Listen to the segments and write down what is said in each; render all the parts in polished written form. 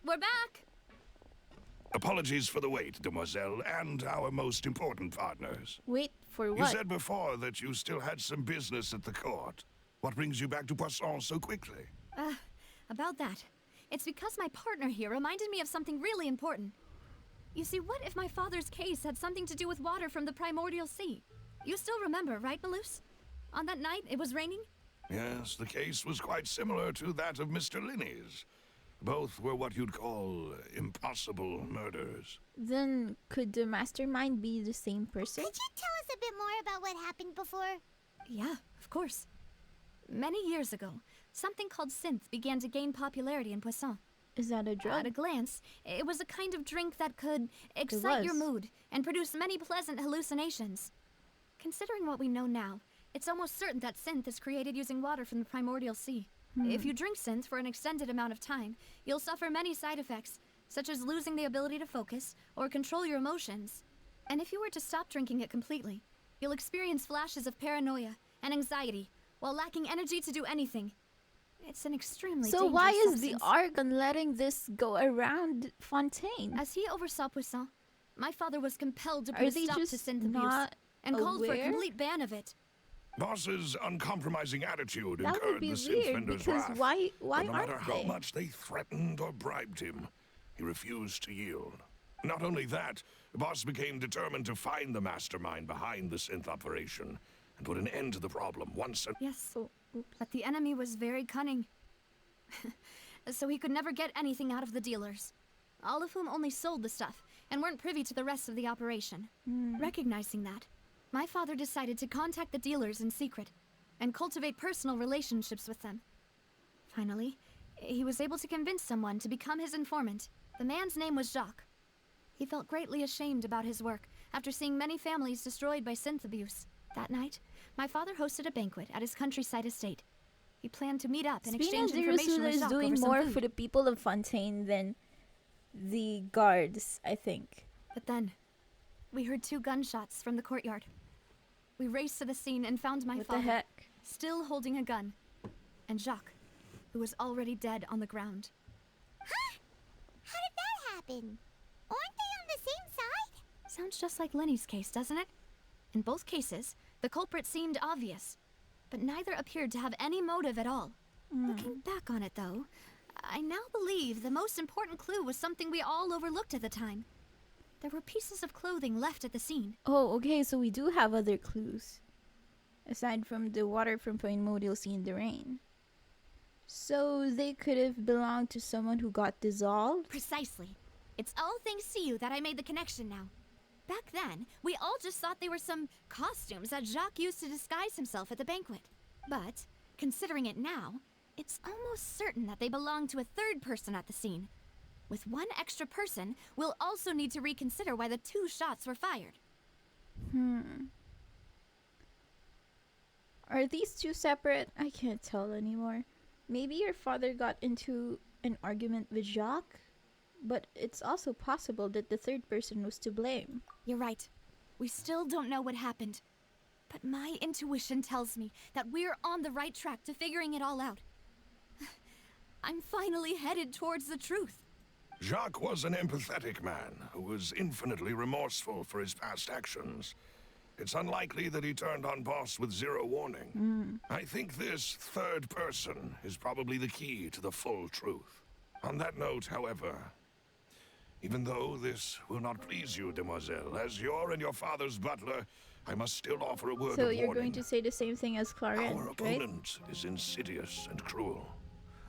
Boss, we're back! Apologies for the wait, demoiselle, and our most important partners. Wait for You what? said before that you still had some business at the court. What brings you back to Poisson so quickly? About that. It's because my partner here reminded me of something really important. You see, what if my father's case had something to do with water from the primordial sea? You still remember, right, Melus? On that night, it was raining? Yes, the case was quite similar to that of Mr. Linney's. Both were what you'd call impossible murders. Then could the mastermind be the same person? Could you tell us a bit more about what happened before? Yeah, of course. Many years ago, something called synth began to gain popularity in Poisson. Is that a At drug? a glance, it was a kind of drink that could excite your was. mood and produce many pleasant hallucinations. Considering what we know now, it's almost certain that synth is created using water from the primordial sea. If you drink synth for an extended amount of time, you'll suffer many side effects, such as losing the ability to focus or control your emotions. And if you were to stop drinking it completely, you'll experience flashes of paranoia and anxiety while lacking energy to do anything. It's an extremely So dangerous why is the substance. archon letting this go around Fontaine? As he oversaw Poisson, my father was compelled to Are put a they stop to just synth abuse not and called for a aware? complete ban of it. Boss's uncompromising attitude That would incurred be the synth weird vendor's because wrath. why But no matter aren't how they? much they threatened or bribed him, he refused to yield. Not only that, Boss became determined to find the mastermind behind the synth operation and put an end to the problem once and... Yes, Oh, oops. but the enemy was very cunning. So he could never get anything out of the dealers, all of whom only sold the stuff and weren't privy to the rest of the operation. Recognizing that, my father decided to contact the dealers in secret and cultivate personal relationships with them. Finally, he was able to convince someone to become his informant. The man's name was Jacques. He felt greatly ashamed about his work after seeing many families destroyed by synth abuse. That night, my father hosted a banquet at his countryside estate. He planned to meet up and exchange information with is Jacques doing over some more food. for the people of Fontaine than the guards, I think. But then, we heard 2 gunshots from the courtyard. We raced to the scene and found my What father, the heck? still holding a gun, and Jacques, who was already dead on the ground. Huh? How did that happen? Aren't they on the same side? Sounds just like Lenny's case, doesn't it? In both cases, the culprit seemed obvious, but neither appeared to have any motive at all. Looking back on it, though, I now believe the most important clue was something we all overlooked at the time. There were pieces of clothing left at the scene. Oh, okay, so we do have other clues. Aside from the water from primordial sea in the rain. So they could have belonged to someone who got dissolved? Precisely. It's all thanks to you that I made the connection now. Back then, we all just thought they were some costumes that Jacques used to disguise himself at the banquet. But, considering it now, it's almost certain that they belong to a third person at the scene. With one extra person, we'll also need to reconsider why the 2 shots were fired. Are these 2 separate? I can't tell anymore. Maybe your father got into an argument with Jacques? But it's also possible that the third person was to blame. You're right. We still don't know what happened. But my intuition tells me that we're on the right track to figuring it all out. I'm finally headed towards the truth. Jacques was an empathetic man who was infinitely remorseful for his past actions. It's unlikely that he turned on Boss with 0 warning. I think this third person is probably the key to the full truth. On that note, however, even though this will not please you, demoiselle, as your and your father's butler, I must still offer a word So of you're warning. going to say the same thing as Florent, Our right? opponent is insidious and cruel.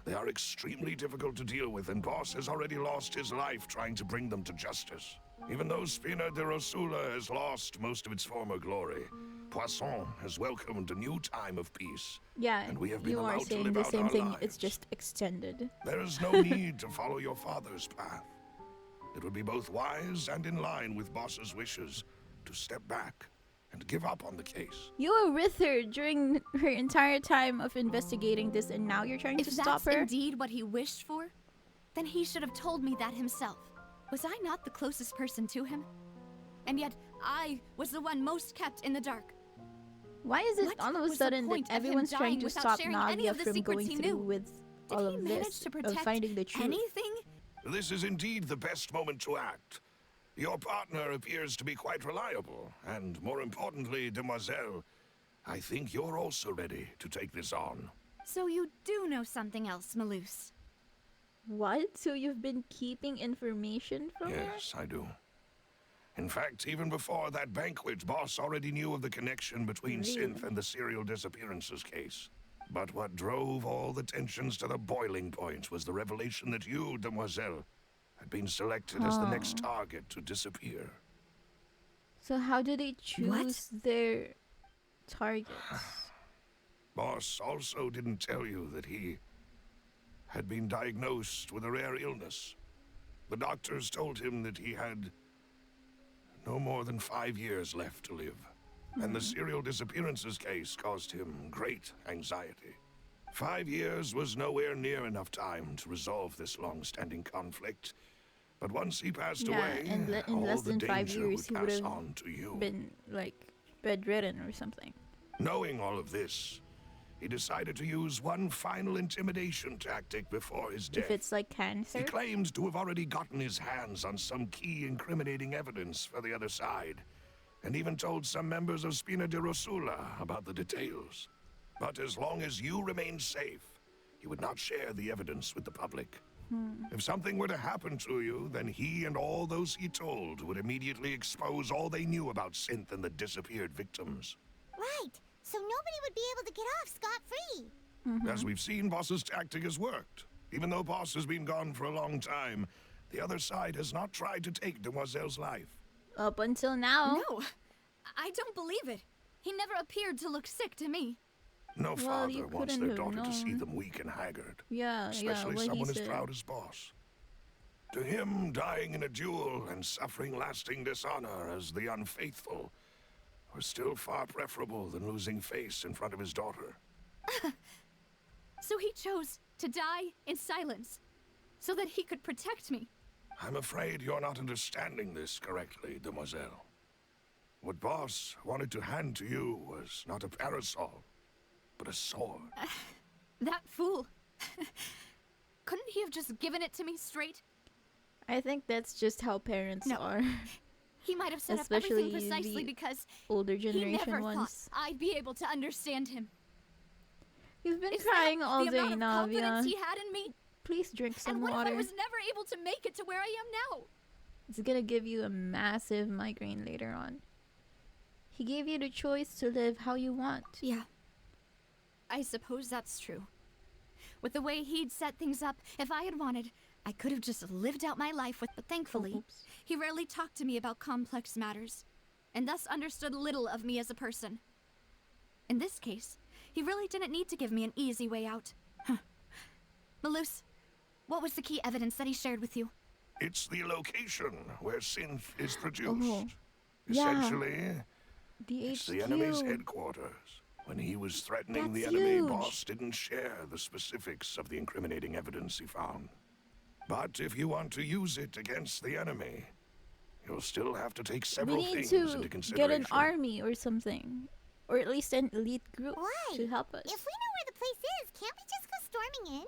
They are extremely difficult to deal with, and Boss has already lost his life trying to bring them to justice. Even though Spina de Rosula has lost most of its former glory, Poisson has welcomed a new time of peace. Yeah, And we have been you are allowed to saying live the out same our thing, lives. it's just extended. There is no need to follow your father's path. It would be both wise and in line with Boss's wishes to step back and give up on the case. You were with her during her entire time of investigating this, and now you're trying If to stop that's her? indeed what he wished for, then he should have told me that himself. Was I not the closest person to him? And yet, I was the one most kept in the dark. Why is it What all of a was the sudden that point of him everyone's trying dying to without stop sharing any Navia of the from secrets going he through knew? with Did all he of manage this, to of protect finding the truth? anything? This is indeed the best moment to act. Your partner appears to be quite reliable, and more importantly, demoiselle, I think you're also ready to take this on. So you do know something else, Melus. What? So you've been keeping information from her? Yes, I do. In fact, even before that banquet, Boss already knew of the connection between Synth and the serial disappearances case. But what drove all the tensions to the boiling point was the revelation that you, demoiselle, had been selected as the next target to disappear. So how do they choose their targets? Boss also didn't tell you that he had been diagnosed with a rare illness. The doctors told him that he had no more than 5 years left to live, and the serial disappearances case caused him great anxiety. 5 years was nowhere near enough time to resolve this long-standing conflict, but once he passed away, and in all less the than 5 danger years he would would pass have on to you. been like bedridden or something. Knowing all of this, he decided to use one final intimidation tactic before his death. If it's like cancer? He claimed to have already gotten his hands on some key incriminating evidence for the other side, and even told some members of Spina di Rosula about the details. But as long as you remained safe, he would not share the evidence with the public. If something were to happen to you, then he and all those he told would immediately expose all they knew about Synth and the disappeared victims. Right. So nobody would be able to get off scot-free. As we've seen, Boss's tactic has worked. Even though Boss has been gone for a long time, the other side has not tried to take Demoiselle's life. Up until now. No, I don't believe it. He never appeared to look sick to me. No father you wants couldn't their have daughter to see known. them weak and haggard. what Especially he someone as said. proud as Boss. To him, dying in a duel and suffering lasting dishonor as the unfaithful was still far preferable than losing face in front of his daughter. So he chose to die in silence, so that he could protect me. I'm afraid you're not understanding this correctly, demoiselle. What Boss wanted to hand to you was not a parasol, but a sword. That fool. Couldn't he have just given it to me straight? I think that's just how parents No. are. He might have set up Especially everything precisely the because Older he generation never ones. thought I'd be able to understand him. You've been Is crying that all the day, amount of confidence Navia. he had in me? Please drink some And what water. if I was never able to make it to where I am now? It's gonna give you a massive migraine later on. He gave you the choice to live how you want. Yeah. I suppose that's true. With the way he'd set things up, if I had wanted, I could have just lived out my life with, but thankfully, Oops. he rarely talked to me about complex matters, and thus understood little of me as a person. In this case, he really didn't need to give me an easy way out. Melus, what was the key evidence that he shared with you? It's the location where synth is produced. Oh, yeah. Essentially, The it's HQ. the enemy's headquarters. When he was threatening the That's enemy, huge. Boss didn't share the specifics of the incriminating evidence he found. But if you want to use it against the enemy, you'll still have to take We several need things to into get consideration. an army or something. Or at least an elite group Why? to help us. If we know where the place is, can't we just go storming in?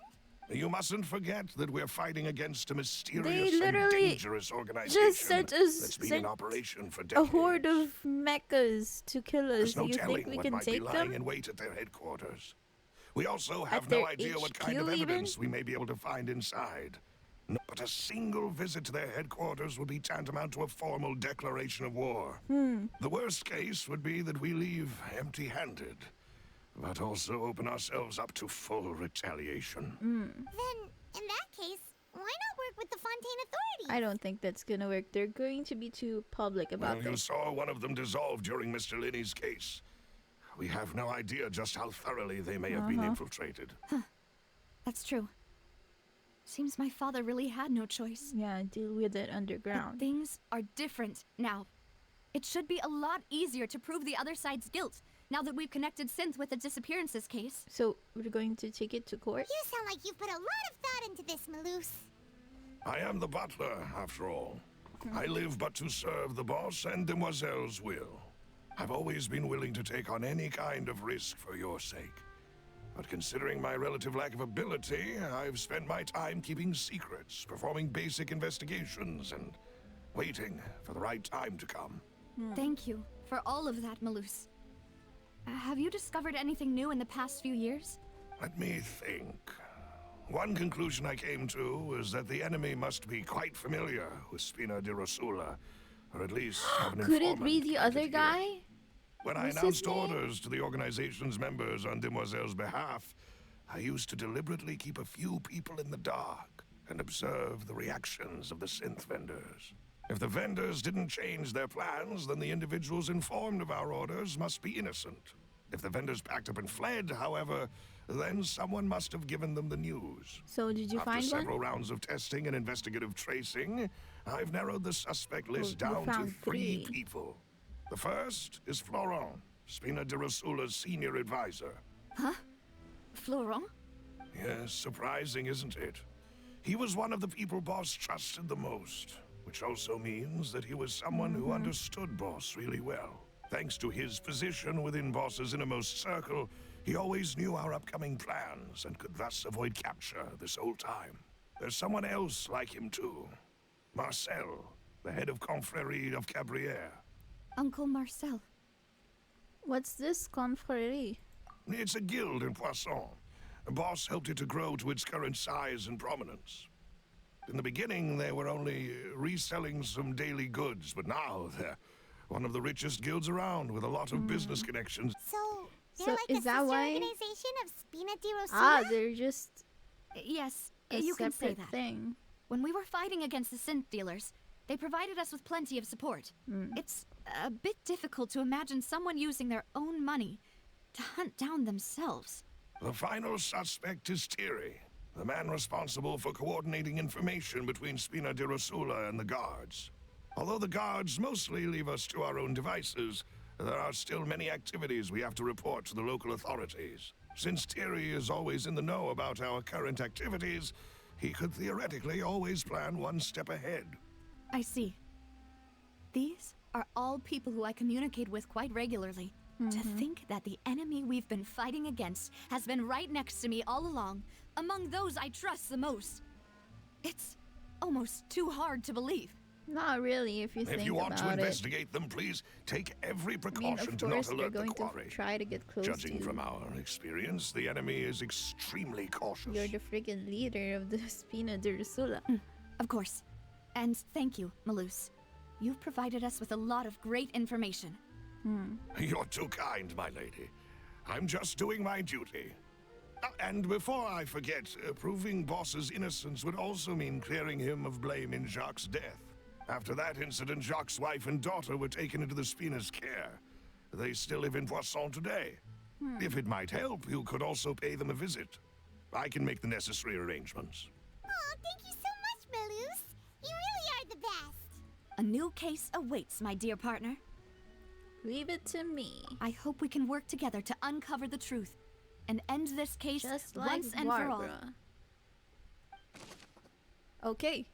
You mustn't forget that we're fighting against a mysterious They and literally dangerous organization just sent us that's been in sent operation for a decades. horde of mechas to kill us. There's no Do you telling think we what can might be take lying them? in wait at their headquarters. We also have their no idea what kind of HQ even? evidence we may be able to find inside. No, but a single visit to their headquarters would be tantamount to a formal declaration of war. The worst case would be that we leave empty-handed, but also open ourselves up to full retaliation. Then, in that case, why not work with the Fontaine authorities? I don't think that's gonna work. They're going to be too public about Well, you this. saw one of them dissolve during Mr. Linney's case. We have no idea just how thoroughly they may have been infiltrated. That's true. Seems my father really had no choice. Yeah, deal with it But underground. things are different now. It should be a lot easier to prove the other side's guilt, now that we've connected Synth with the disappearances case. So we're going to take it to court? You sound like you've put a lot of thought into this, Melus. I am the butler, after all. I live but to serve the boss and Demoiselle's will. I've always been willing to take on any kind of risk for your sake. But considering my relative lack of ability, I've spent my time keeping secrets, performing basic investigations, and waiting for the right time to come. Thank you for all of that, Melus. Have you discovered anything new in the past few years? Let me think. One conclusion I came to was that the enemy must be quite familiar with Spina di Rosula, or at least have an Could it informant be the planted other here. guy? When I What's his announced name? orders to the organization's members on Demoiselle's behalf, I used to deliberately keep a few people in the dark and observe the reactions of the synth vendors. If the vendors didn't change their plans, then the individuals informed of our orders must be innocent. If the vendors packed up and fled, however, then someone must have given them the news. So did you After find several one? rounds of testing and investigative tracing, I've narrowed the suspect list you down to found three three. people. The first is Florent, Spina di Rosula's senior advisor. Florent? Yes, surprising, isn't it? He was one of the people Boss trusted the most, which also means that he was someone who understood Boss really well. Thanks to his position within Boss's innermost circle, he always knew our upcoming plans and could thus avoid capture this whole time. There's someone else like him too. Marcel, the head of Confrérie of Cabrières. Uncle Marcel. What's this confrérie? It's a guild in Poisson. Boss helped it to grow to its current size and prominence. In the beginning, they were only reselling some daily goods, but now they're one of the richest guilds around with a lot of business connections. So, they're So like is a that sister why- organization of Spina di Rosula? Ah, they're just Yes, a you can say separate that. thing. When we were fighting against the synth dealers, they provided us with plenty of support. It's a bit difficult to imagine someone using their own money to hunt down themselves. The final suspect is Thierry, the man responsible for coordinating information between Spina di Rosula and the guards. Although the guards mostly leave us to our own devices, there are still many activities we have to report to the local authorities. Since Thierry is always in the know about our current activities, he could theoretically always plan one step ahead. I see. These are all people who I communicate with quite regularly. To think that the enemy we've been fighting against has been right next to me all along, among those I trust the most. It's almost too hard to believe. Not really, if you think If you want to about it. investigate them, please take every I mean, precaution of to not course, they're alert the going to quarry. try to get close Judging to from you. our experience, the enemy is extremely cautious. You're the freaking leader of the Spina di Rosula. Of course. And thank you, Melus. You've provided us with a lot of great information. You're too kind, my lady. I'm just doing my duty. And before I forget, proving Boss's innocence would also mean clearing him of blame in Jacques' death. After that incident, Jacques' wife and daughter were taken into the Spina's care. They still live in Poisson today. If it might help, you could also pay them a visit. I can make the necessary arrangements. Oh, thank you so much, Melus. You really are the best. A new case awaits, my dear partner. Leave it to me. I hope we can work together to uncover the truth and end this case Just like once and for all. Barbara. Okay,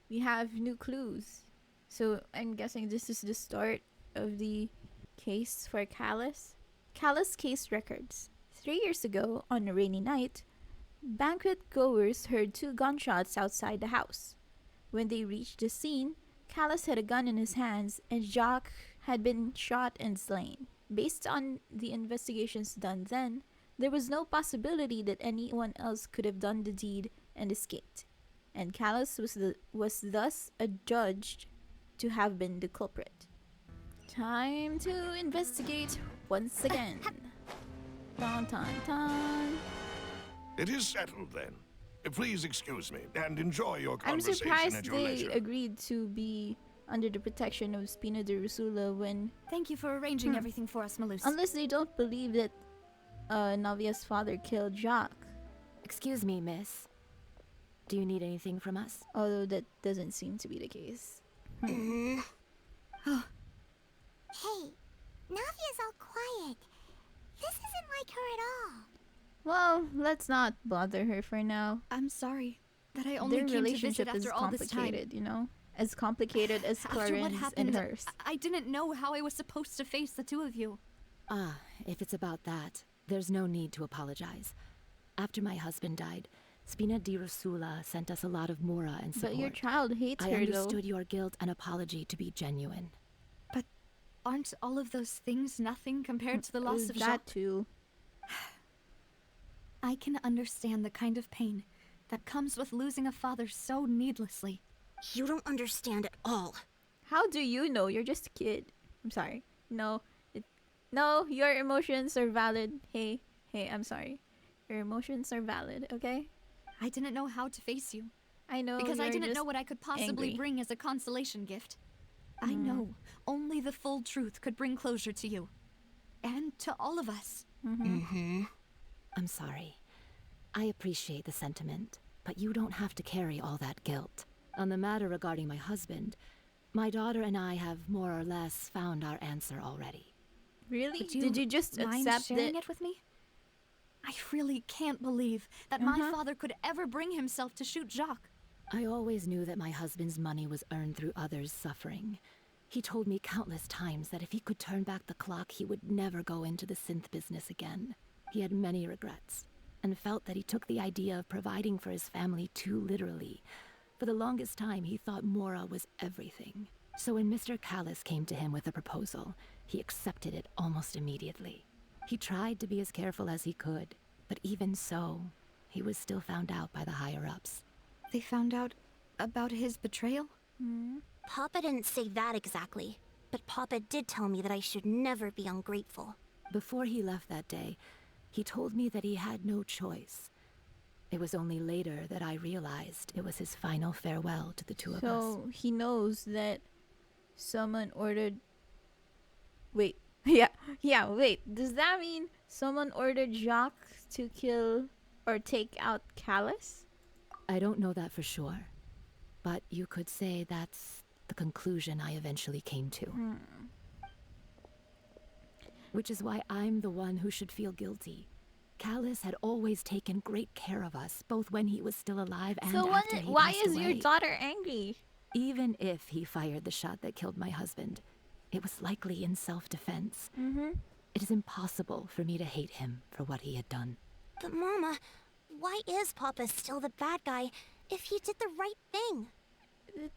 we have new clues. So I'm guessing this is the start of the case for Callus. Callus case records. 3 years ago, on a rainy night, banquet goers heard 2 gunshots outside the house. When they reached the scene, Callus had a gun in his hands and Jacques had been shot and slain. Based on the investigations done then, there was no possibility that anyone else could have done the deed and escaped, and Callus was thus adjudged to have been the culprit. Time to investigate once again. Dun, dun, dun. It is settled then. Please excuse me and enjoy your I'm conversation surprised at your they leisure. agreed to be under the protection of Spina di Rosula when, Thank you for arranging everything for us, Melus. unless they don't believe that Navia's father killed Jacques. Excuse me, miss. Do you need anything from us? Although that doesn't seem to be the case. Hey, Navia's all quiet. This isn't like her at all. Well, let's not bother her for now. I'm sorry that I only Their came to relationship visit is after all this time. complicated, you know? As complicated as After what Florent's happened, and hers. I didn't know how I was supposed to face the two of you. Ah, if it's about that, there's no need to apologize. After my husband died, Spina di Rosula sent us a lot of mora and support. But your child hates I her, understood though. your guilt and apology to be genuine. But aren't all of those things nothing compared to the loss of That Jacques? too. I can understand the kind of pain that comes with losing a father so needlessly. You don't understand at all. How do you know? You're just a kid. I'm sorry. No. No, your emotions are valid. Hey, I'm sorry. Your emotions are valid, okay? I didn't know how to face you. I know. Because I you're didn't just know what I could possibly angry. bring as a consolation gift. I know only the full truth could bring closure to you. And to all of us. I'm sorry. I appreciate the sentiment, but you don't have to carry all that guilt. On the matter regarding my husband, my daughter and I have more or less found our answer already. Really? Would Did you just mind accept sharing it? it with me? I really can't believe that my father could ever bring himself to shoot Jacques. I always knew that my husband's money was earned through others' suffering. He told me countless times that if he could turn back the clock, he would never go into the synth business again. He had many regrets, and felt that he took the idea of providing for his family too literally. For the longest time, he thought Mora was everything. So when Mr. Callis came to him with a proposal, he accepted it almost immediately. He tried to be as careful as he could, but even so, he was still found out by the higher-ups. They found out about his betrayal? Papa didn't say that exactly, but Papa did tell me that I should never be ungrateful. Before he left that day, he told me that he had no choice. It was only later that I realized it was his final farewell to the two of us. So he knows that someone ordered. Wait. Yeah, wait. Does that mean someone ordered Jacques to kill or take out Callis? I don't know that for sure, but you could say that's the conclusion I eventually came to. Which is why I'm the one who should feel guilty. Callis had always taken great care of us, both when he was still alive and So after he why passed is your away. daughter angry? Even if he fired the shot that killed my husband, it was likely in self-defense. It is impossible for me to hate him for what he had done. But Mama, why is Papa still the bad guy if he did the right thing?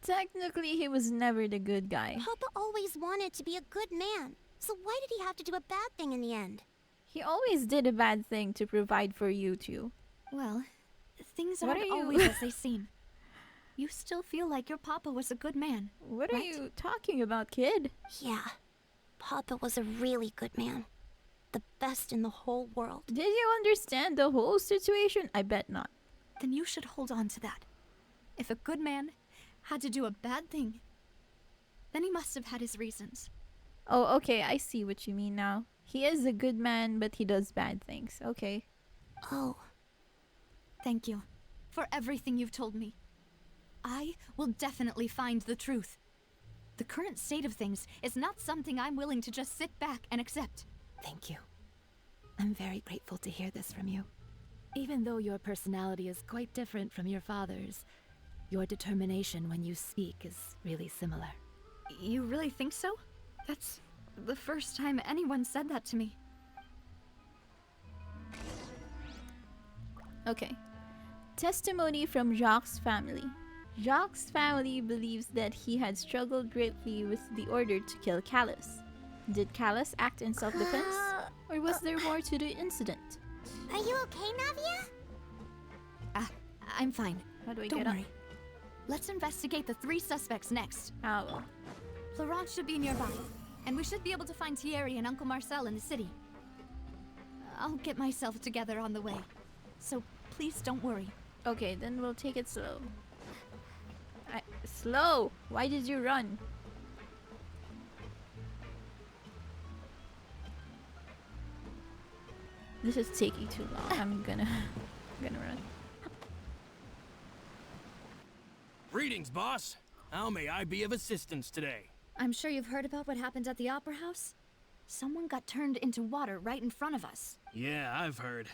Technically, he was never the good guy. Papa always wanted to be a good man, so why did he have to do a bad thing in the end? He always did a bad thing to provide for you two. Well, things What aren't are you- always as they seem. You still feel like your papa was a good man. What are Right. you talking about, kid? Yeah, Papa was a really good man. The best in the whole world. Did you understand the whole situation? I bet not. Then you should hold on to that. If a good man had to do a bad thing, then he must have had his reasons. Oh, okay, I see what you mean now. He is a good man, but he does bad things. Okay. Oh, Thank you for everything you've told me. I will definitely find the truth. The current state of things is not something I'm willing to just sit back and accept. Thank you. I'm very grateful to hear this from you. Even though your personality is quite different from your father's, your determination when you speak is really similar. You really think so? That's the first time anyone said that to me. Okay. Testimony from Jacques' family. Jacques' family believes that he had struggled greatly with the order to kill Callis. Did Callis act in self-defense? Or was there more to the incident? are you okay, Navia? I'm fine. How do I Don't get worry. Let's investigate the 3 suspects next. up? Ah, well. Florent should be nearby, and we should be able to find Thierry and Uncle Marcel in the city. I'll get myself together on the way, so please don't worry. Okay, then we'll take it slow. Slow? Why did you run? This is taking too long. I'm gonna run. Greetings, boss. How may I be of assistance today? I'm sure you've heard about what happened at the Opera House. Someone got turned into water right in front of us. Yeah, I've heard.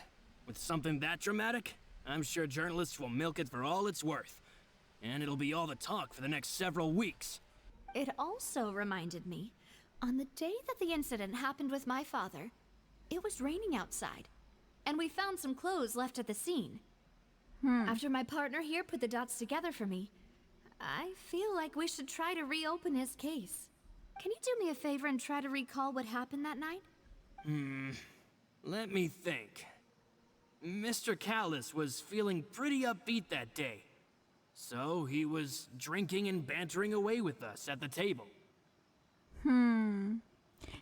With something that dramatic, I'm sure journalists will milk it for all it's worth. And it'll be all the talk for the next several weeks. It also reminded me, on the day that the incident happened with my father, it was raining outside. and we found some clothes left at the scene. After my partner here put the dots together for me, I feel like we should try to reopen his case. Can you do me a favor and try to recall what happened that night? Let me think. Mr. Callus was feeling pretty upbeat that day. So he was drinking and bantering away with us at the table.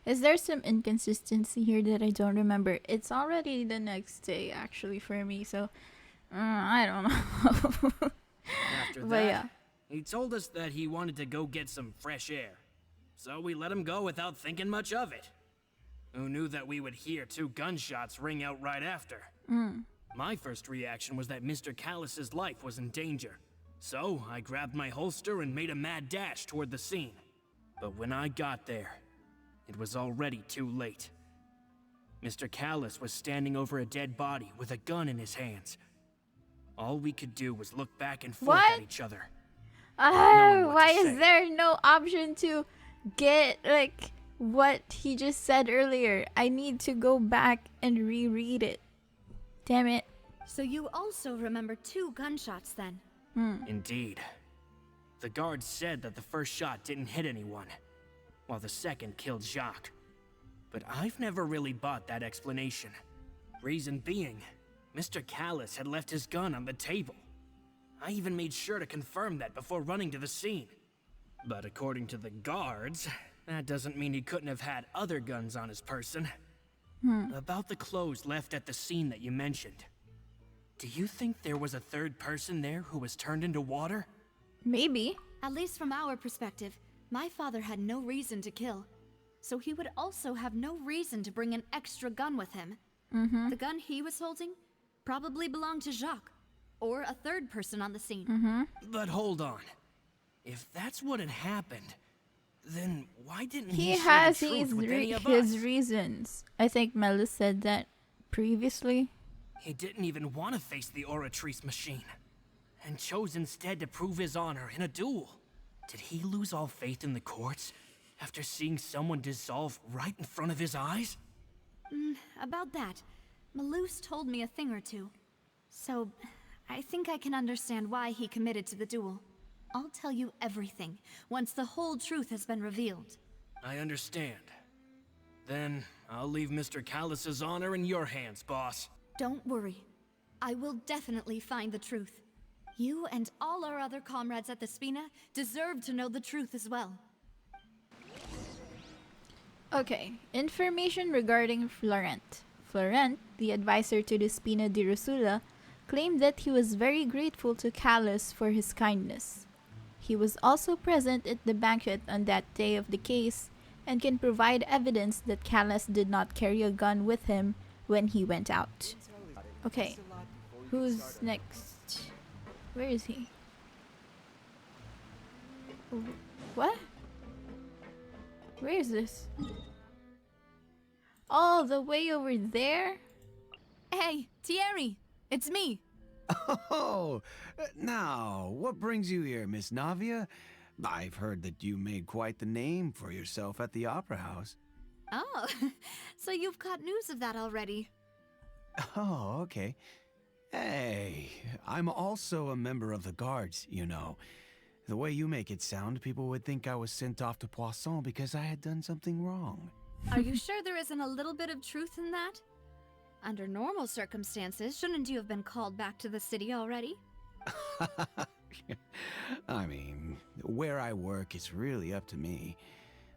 Is there some inconsistency here that I don't remember? It's already the next day, actually, for me, so I don't know. After But that, yeah. he told us that he wanted to go get some fresh air. So we let him go without thinking much of it. Who knew that we would hear 2 gunshots ring out right after? My first reaction was that Mr. Callus's life was in danger. So I grabbed my holster and made a mad dash toward the scene. But when I got there, it was already too late. Mr. Callus was standing over a dead body with a gun in his hands. All we could do was look back and forth at each other. knowing what Why to is say. there no option to get, like, what he just said earlier? I need to go back and reread it. Damn it. So you also remember 2 gunshots then? Indeed. The guard said that the first shot didn't hit anyone, while the second killed Jacques. But I've never really bought that explanation. Reason being, Mr. Callus had left his gun on the table. I even made sure to confirm that before running to the scene. But according to the guards, that doesn't mean he couldn't have had other guns on his person. About the clothes left at the scene that you mentioned. Do you think there was a third person there who was turned into water? Maybe. At least from our perspective, my father had no reason to kill. So he would also have no reason to bring an extra gun with him. The gun he was holding probably belonged to Jacques, or a third person on the scene. But hold on. If that's what had happened, then why didn't He he share has the truth with any of us? his reasons. I think Melus said that previously. He didn't even want to face the Oratrice machine, and chose instead to prove his honor in a duel. Did he lose all faith in the courts after seeing someone dissolve right in front of his eyes? About that, Melus told me a thing or two. So, I think I can understand why he committed to the duel. I'll tell you everything, once the whole truth has been revealed. I understand. Then I'll leave Mr. Callus's honor in your hands, boss. Don't worry. I will definitely find the truth. You and all our other comrades at the Spina deserve to know the truth as well. Okay, information regarding Florent. Florent, the advisor to the Spina di Rosula, claimed that he was very grateful to Callus for his kindness. He was also present at the banquet on that day of the case and can provide evidence that Callus did not carry a gun with him when he went out. Okay, who's next? Where is he? What? Where is this? Oh, the way over there? Hey, Thierry! It's me! Oh, now, what brings you here, Miss Navia? I've heard that you made quite the name for yourself at the Opera House. Oh, so you've got news of that already. Oh, okay. Hey, I'm also a member of the guards, you know. The way you make it sound, people would think I was sent off to Poisson because I had done something wrong. Are you sure there isn't a little bit of truth in that? Under normal circumstances, shouldn't you have been called back to the city already? I mean, where I work is really up to me.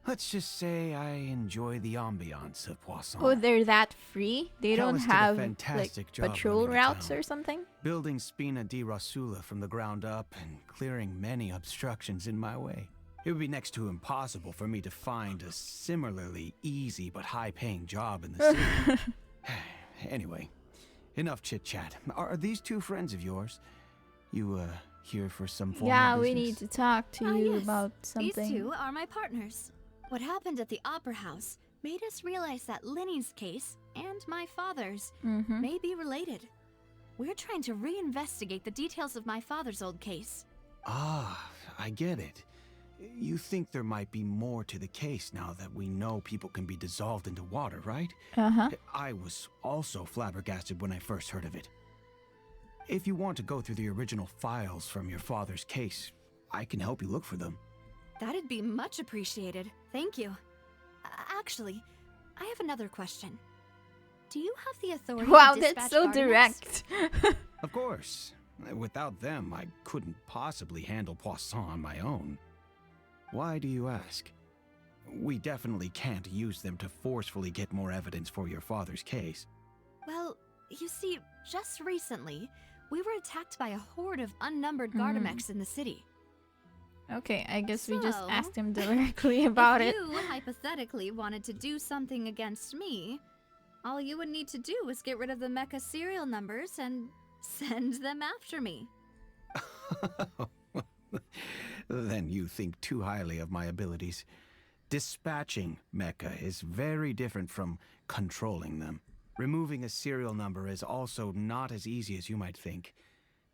Let's just say I enjoy the ambiance of Poisson. Oh, they're that free? They don't Callus did a have fantastic like job patrol running the routes town. or something? Building Spina di Rosula from the ground up and clearing many obstructions in my way. It would be next to impossible for me to find a similarly easy but high-paying job in the city. Anyway, enough chit-chat. Are these 2 friends of yours? You, here for some formal Yeah, business? we need to talk to you Yes. about something. These 2 are my partners. What happened at the Opera House made us realize that Linny's case and my father's may be related. We're trying to reinvestigate the details of my father's old case. Ah, I get it. You think there might be more to the case now that we know people can be dissolved into water, right? Uh-huh. I was also flabbergasted when I first heard of it. If you want to go through the original files from your father's case, I can help you look for them. That'd be much appreciated. Thank you. Actually, I have another question. Do you have the authority Wow, to that's dispatch so Gardenex? direct. Of course. Without them, I couldn't possibly handle Poisson on my own. Why do you ask? We definitely can't use them to forcefully get more evidence for your father's case. Well, you see, just recently, we were attacked by a horde of unnumbered Gardemex in the city. Okay, I guess we just So, asked him directly about if it. you hypothetically wanted to do something against me, all you would need to do is get rid of the mecha serial numbers and send them after me. Then you think too highly of my abilities. Dispatching mecha is very different from controlling them. Removing a serial number is also not as easy as you might think.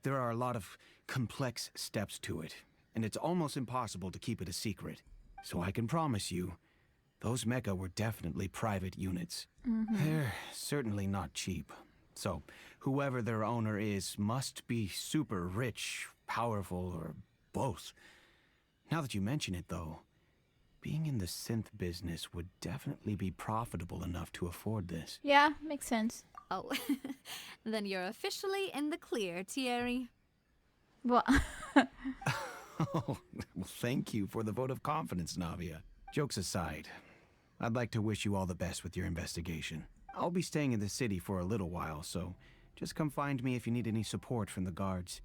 There are a lot of complex steps to it, and it's almost impossible to keep it a secret. So I can promise you, those mecha were definitely private units. They're certainly not cheap. So whoever their owner is must be super rich, powerful, or both. Now that you mention it, though, being in the synth business would definitely be profitable enough to afford this. Yeah, makes sense. Oh, then you're officially in the clear, Thierry. Well, Oh, well, thank you for the vote of confidence, Navia. Jokes aside, I'd like to wish you all the best with your investigation. I'll be staying in the city for a little while, so just come find me if you need any support from the guards.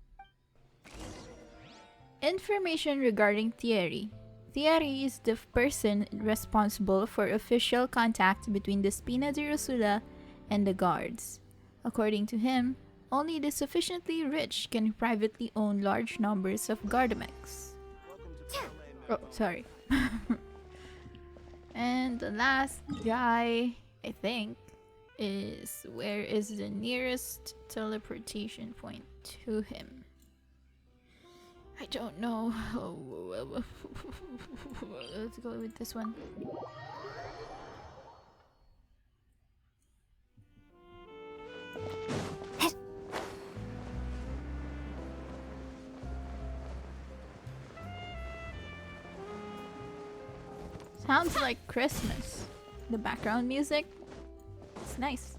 information regarding Thierry. Thierry is the person responsible for official contact between the Spina di Rosula and the guards. According to him, only the sufficiently rich can privately own large numbers of Gardemex. Oh, sorry. And the last guy, I think, is where is the nearest teleportation point to him? I don't know. Let's go with this one. Sounds like Christmas. The background music, it's nice.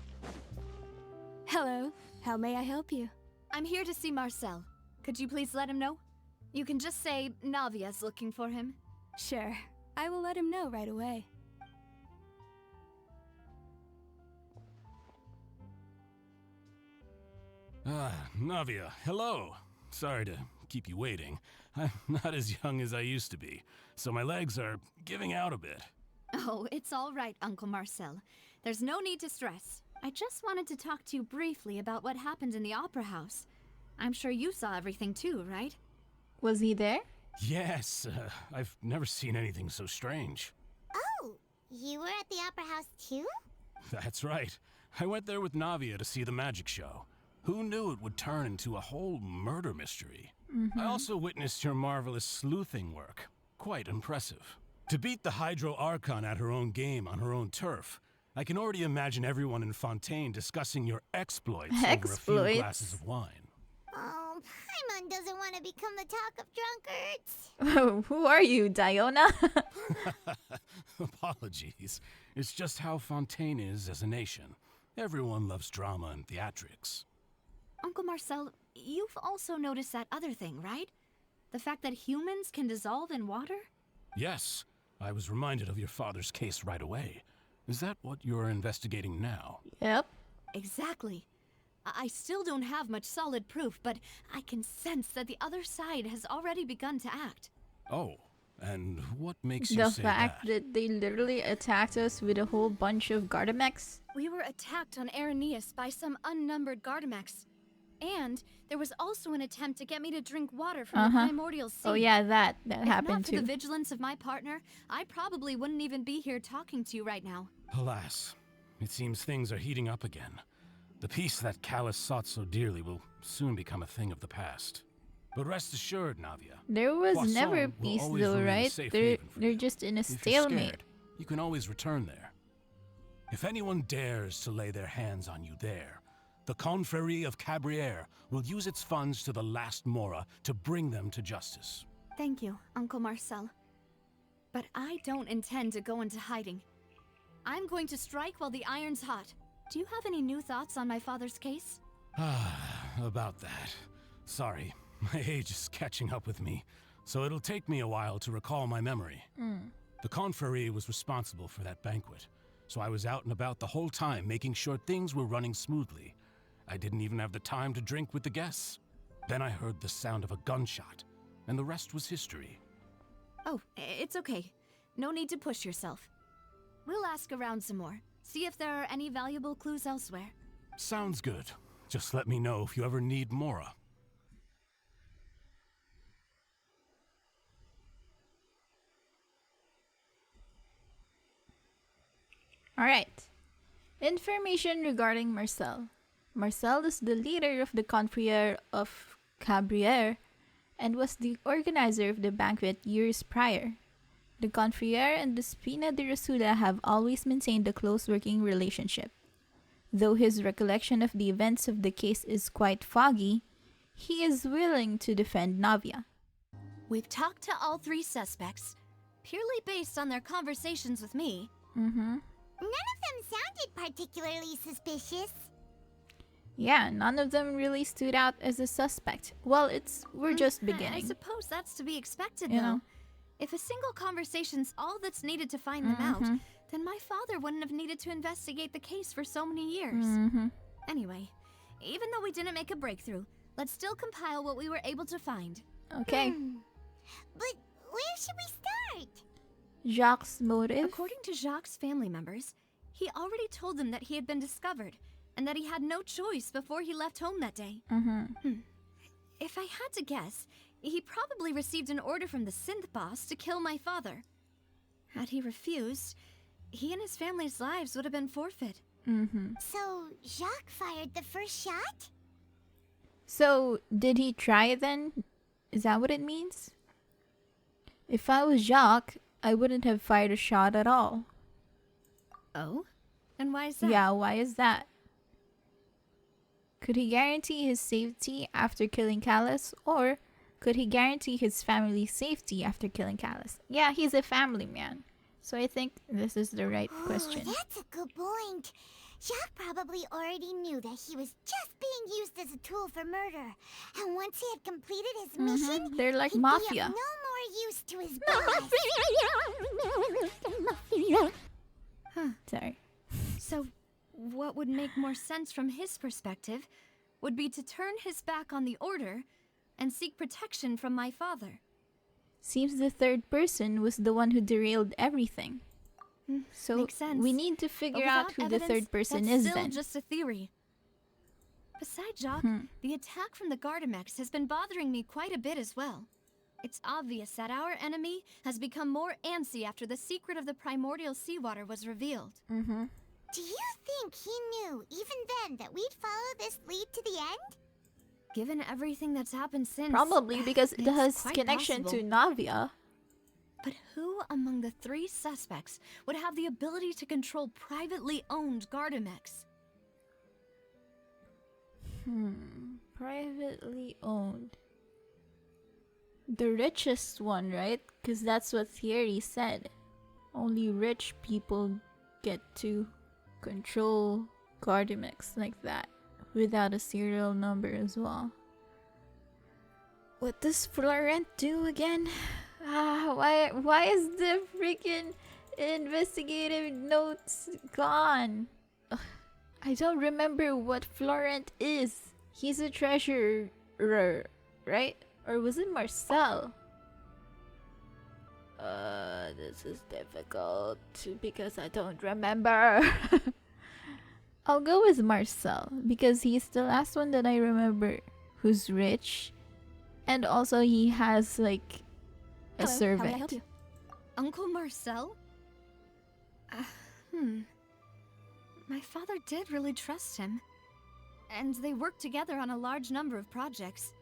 Hello, how may I help you? I'm here to see Marcel. Could you please let him know? You can just say Navia's looking for him. Sure, I will let him know right away. Navia, hello. Sorry to keep you waiting. I'm not as young as I used to be, so my legs are giving out a bit. Oh, it's all right, Uncle Marcel. There's no need to stress. I just wanted to talk to you briefly about what happened in the opera house. I'm sure you saw everything too, right? Was he there? Yes, I've never seen anything so strange. Oh, you were at the opera house too? That's right. I went there with Navia to see the magic show. Who knew it would turn into a whole murder mystery? I also witnessed your marvelous sleuthing work. Quite impressive. To beat the Hydro Archon at her own game on her own turf, I can already imagine everyone in Fontaine discussing your exploits over a few glasses of wine. Oh, Paimon doesn't want to become the talk of drunkards. Who are you, Diona? Apologies. It's just how Fontaine is as a nation. Everyone loves drama and theatrics. Uncle Marcel, you've also noticed that other thing, right? The fact that humans can dissolve in water? Yes, I was reminded of your father's case right away. Is that what you're investigating now? Yep. Exactly. I still don't have much solid proof, but I can sense that the other side has already begun to act. Oh, and what makes you The say fact that they literally attacked us with a whole bunch of Gardemex. We were attacked on Arrhenius by some unnumbered Gardemex. And there was also an attempt to get me to drink water from the primordial sea. Oh yeah, that If happened not for too. the vigilance of my partner, I probably wouldn't even be here talking to you right now. Alas, it seems things are heating up again. The peace that Callus sought so dearly will soon become a thing of the past. But rest assured, Navia. There was Poisson never will peace always though, remain a right? safe They're haven for they're you. just in a If you're stalemate. scared, you can always return there. If anyone dares to lay their hands on you there, the Confrérie of Cabrières will use its funds to the last Mora to bring them to justice. Thank you, Uncle Marcel. But I don't intend to go into hiding. I'm going to strike while the iron's hot. Do you have any new thoughts on my father's case? About that. Sorry, my age is catching up with me, so it'll take me a while to recall my memory. The Confrérie was responsible for that banquet, so I was out and about the whole time making sure things were running smoothly. I didn't even have the time to drink with the guests. Then I heard the sound of a gunshot, and the rest was history. Oh, it's okay. No need to push yourself. We'll ask around some more. See if there are any valuable clues elsewhere. Sounds good. Just let me know if you ever need Mora. Alright. Information regarding Marcel. Marcel is the leader of the Confrérie of Cabrières and was the organizer of the banquet years prior. The Confrérie and the Spina de Rosula have always maintained a close working relationship. Though his recollection of the events of the case is quite foggy, he is willing to defend Navia. We've talked to all three suspects, purely based on their conversations with me. Mm-hmm. None of them sounded particularly suspicious. Yeah, none of them really stood out as a suspect. Well, we're just I beginning. suppose that's to be expected, You though. know. If a single conversation's all that's needed to find them out, then my father wouldn't have needed to investigate the case for so many years. Anyway, even though we didn't make a breakthrough, let's still compile what we were able to find. Okay. But where should we start? Jacques' motive? According to Jacques' family members, he already told them that he had been discovered, and that he had no choice before he left home that day. If I had to guess, he probably received an order from the synth boss to kill my father. Had he refused, he and his family's lives would have been forfeit. So, Jacques fired the first shot? So, did he try then? Is that what it means? If I was Jacques, I wouldn't have fired a shot at all. Oh? And why is that? Yeah, why is that? Could he guarantee his safety after killing Callus, or could he guarantee his family's safety after killing Callus? Yeah, he's a family man. So I think this is the right question. That's a good point. Jacques probably already knew that he was just being used as a tool for murder. And once he had completed his mission, They're like he'd mafia. be of no more use to his boss. Sorry. So, what would make more sense from his perspective would be to turn his back on the order and seek protection from my father. Seems the third person was the one who derailed everything. So Makes sense. we need to But figure out without who the evidence, third person that's is still then. just a theory. Besides Jacques, the attack from the Gardamex has been bothering me quite a bit as well. It's obvious that our enemy has become more antsy after the secret of the primordial seawater was revealed. Do you think he knew, even then, that we'd follow this lead to the end? Given everything that's happened since... Probably because it it's has quite connection possible. to Navia. But who among the three suspects would have the ability to control privately owned Gardamex? Privately owned. The richest one, right? Because that's what Thierry said. Only rich people get to control Gardamex like that, without a serial number as well. What does Florent do again? Why is the freaking investigative notes gone? Ugh, I don't remember what Florent is. He's a treasurer, right? Or was it Marcel? This is difficult because I don't remember. I'll go with Marcel because he's the last one that I remember who's rich, and also he has like a Hello, servant. how may I help you? Uncle Marcel? My father did really trust him, and they worked together on a large number of projects.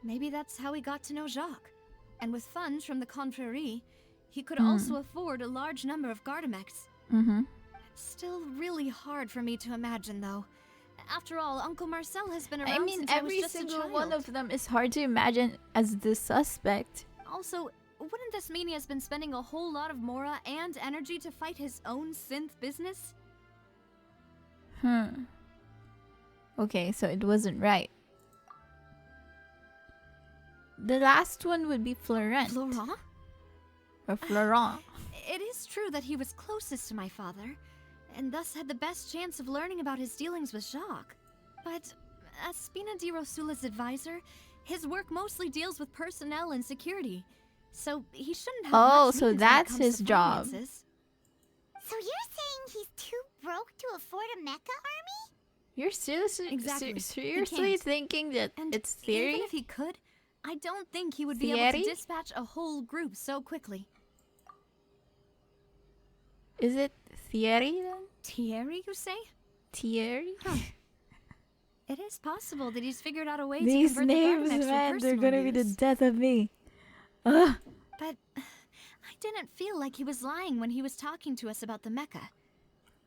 Maybe that's how he got to know Jacques. And with funds from the confrérie, he could also afford a large number of Gardamex. It's still really hard for me to imagine, though. After all, Uncle Marcel has been around since I was every just a single child. one of them is hard to imagine as the suspect. Also, wouldn't this mean he has been spending a whole lot of mora and energy to fight his own synth business? Okay, so it wasn't right. The last one would be Florent. Florent? Or Florent. It is true that he was closest to my father, and thus had the best chance of learning about his dealings with Jacques. But as Spina di Rosula's advisor, his work mostly deals with personnel and security, so he shouldn't have much so means when it that's comes his to job. finances. So you're saying he's too broke to afford a mecha army? You're seriously, Exactly. seriously can't. thinking that And it's Thierry? even if he could, I don't think he would be able Thierry? to dispatch a whole group so quickly. Is it Thierry then? Thierry, you say? Thierry? It is possible that he's figured out a way These to convert names, the Gardamex for man, they're personal gonna be the use. death of me. Ugh. But I didn't feel like he was lying when he was talking to us about the mecha.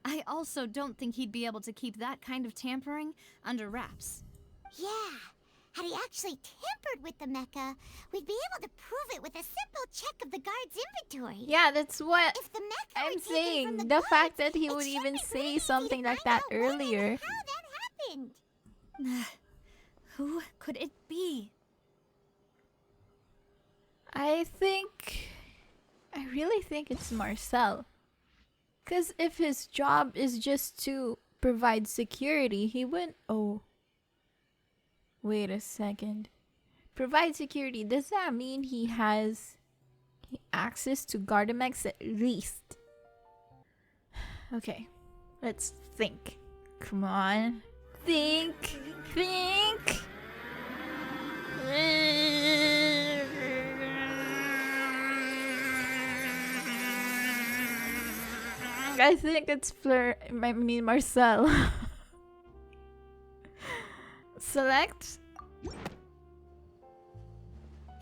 I also don't think he'd be able to keep that kind of tampering under wraps. Yeah. Had he actually tampered with the mecha, we'd be able to prove it with a simple check of the guard's inventory. Yeah, that's what If the mecha I'm were taken from saying. the The guards, fact that he it would should even be say really easy something to like find that out when and earlier. how that happened. Who could it be? I really think it's Marcel. Because if his job is just to provide security, he wouldn't... Oh. Wait a second. Provide security, does that mean he has access to Gardamex at least? Okay, let's think. Come on. Think! I think it's Marcel. Select.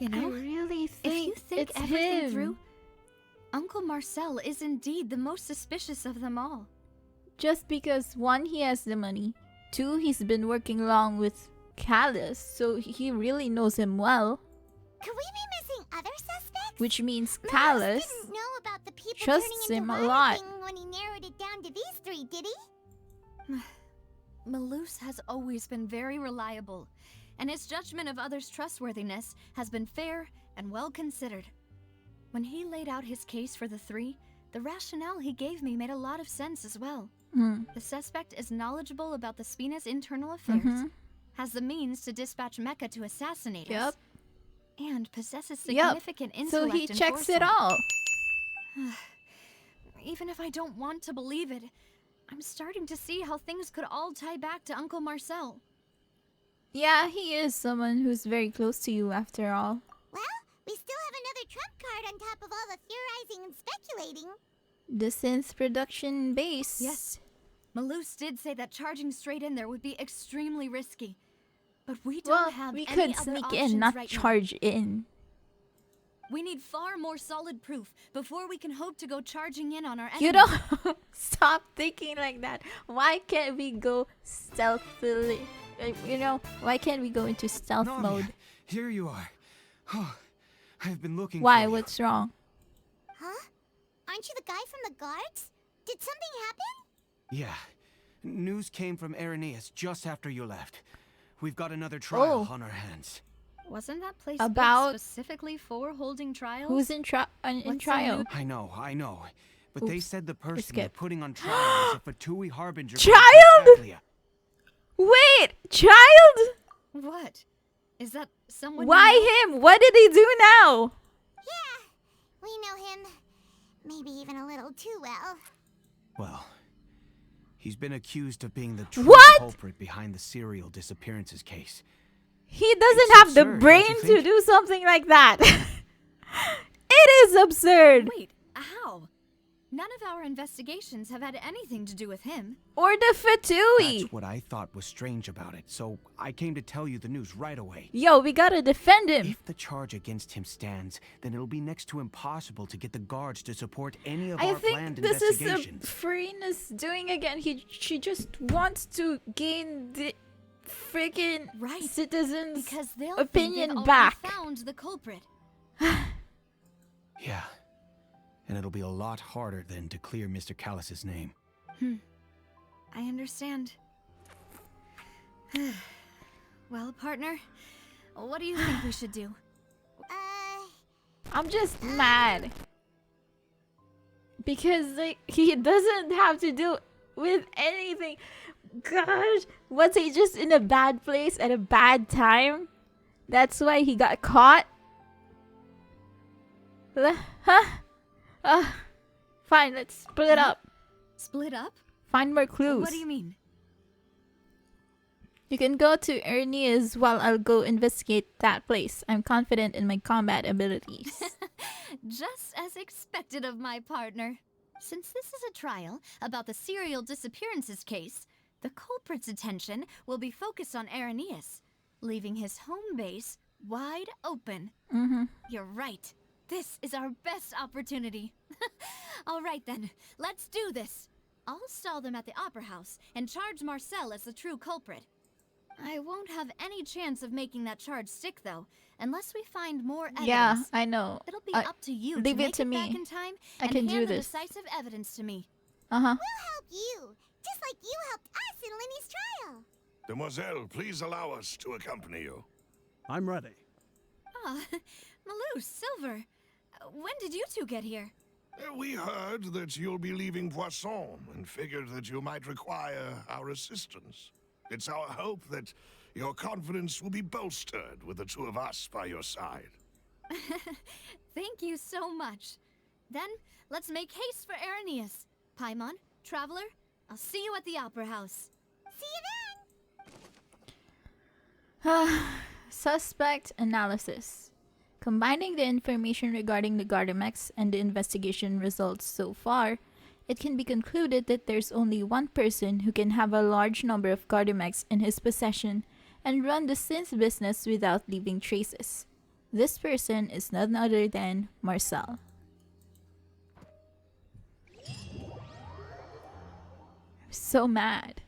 You know, I really if think you think it's everything him. through, Uncle Marcel is indeed the most suspicious of them all. Just because 1, he has the money. 2, he's been working long with Callus, so he really knows him well. Could we be missing other suspects? Which means Melus Callus didn't know about the people trusts turning him into a lot. Thing when he narrowed it down to these 3, did he? Melus has always been very reliable, and his judgment of others' trustworthiness has been fair and well considered. When he laid out his case for the 3, the rationale he gave me made a lot of sense as well. The suspect is knowledgeable about the Spina's internal affairs, has the means to dispatch Mecha to assassinate us, and possesses significant intellect So he and checks it foresight. all. Even if I don't want to believe it, I'm starting to see how things could all tie back to Uncle Marcel. Yeah, he is someone who's very close to you after all. Well, we still have another trump card on top of all the theorizing and speculating. The synth production base. Yes, Melus did say that charging straight in there would be extremely risky. But we don't have we any could other sneak options in, not right now. charge in. We need far more solid proof before we can hope to go charging in on our enemy. You don't stop thinking like that. Why can't we go stealthily? Why can't we go into stealth Navia, mode? Here you are. Oh, I've been looking Why? for you. What's wrong? Huh? Aren't you the guy from the guards? Did something happen? Yeah. News came from Irenaeus just after you left. We've got another trial on our hands. Wasn't that place About- built specifically for holding trials? Who's in trial? What's so new? I know. But they Oops. said the person they're Skip. putting on trial is a fatui harbinger. from Child? tartaglia. Wait, child? What? Is that someone? Why him? What did he do now? Yeah, we know him. Maybe even a little too well. Well, he's been accused of being the true What? culprit behind the serial disappearances case. He doesn't It's have the absurd, don't brain you to think? do something like that. It is absurd. Wait, how? None of our investigations have had anything to do with him. Or the fatui. That's what I thought was strange about it, so I came to tell you the news right away. Yo, we gotta defend him. If the charge against him stands, then it'll be next to impossible to get the guards to support any of I our think planned this is investigations. Farina's doing again. She just wants to gain the freaking citizens' Because they'll opinion think they've back. already found the culprit. Yeah. And it'll be a lot harder then to clear Mr. Callus's name. I understand. Well, partner, what do you think we should do? I'm just mad. Because like he doesn't have to do with anything. Gosh, was he just in a bad place at a bad time? That's why he got caught? Huh? Fine, let's split up. Split up? Find more clues. What do you mean? You can go to Ernie's while I'll go investigate that place. I'm confident in my combat abilities. Just as expected of my partner. Since this is a trial about the serial disappearances case, the culprit's attention will be focused on Arrhenius, leaving his home base wide open. You're right. This is our best opportunity. All right then, let's do this. I'll stall them at the Opera House and charge Marcel as the true culprit. I won't have any chance of making that charge stick, though, unless we find more evidence. Yeah, I know. It'll be up to you leave to it make to it me. back in time I and can hand do the this. decisive evidence to me. Uh-huh. We'll help you, just like you helped us in Linny's trial. Demoiselle, please allow us to accompany you. I'm ready. Ah, Melus, Silver. When did you two get here? We heard that you'll be leaving Poisson and figured that you might require our assistance. It's our hope that your confidence will be bolstered with the two of us by your side. Thank you so much. Then, let's make haste for Arrhenius. Paimon, Traveler, I'll see you at the Opera House. See you then! Suspect analysis. Combining the information regarding the Gardamex and the investigation results so far, it can be concluded that there's only one person who can have a large number of Gardamex in his possession and run the synth business without leaving traces. This person is none other than Marcel. I'm so mad.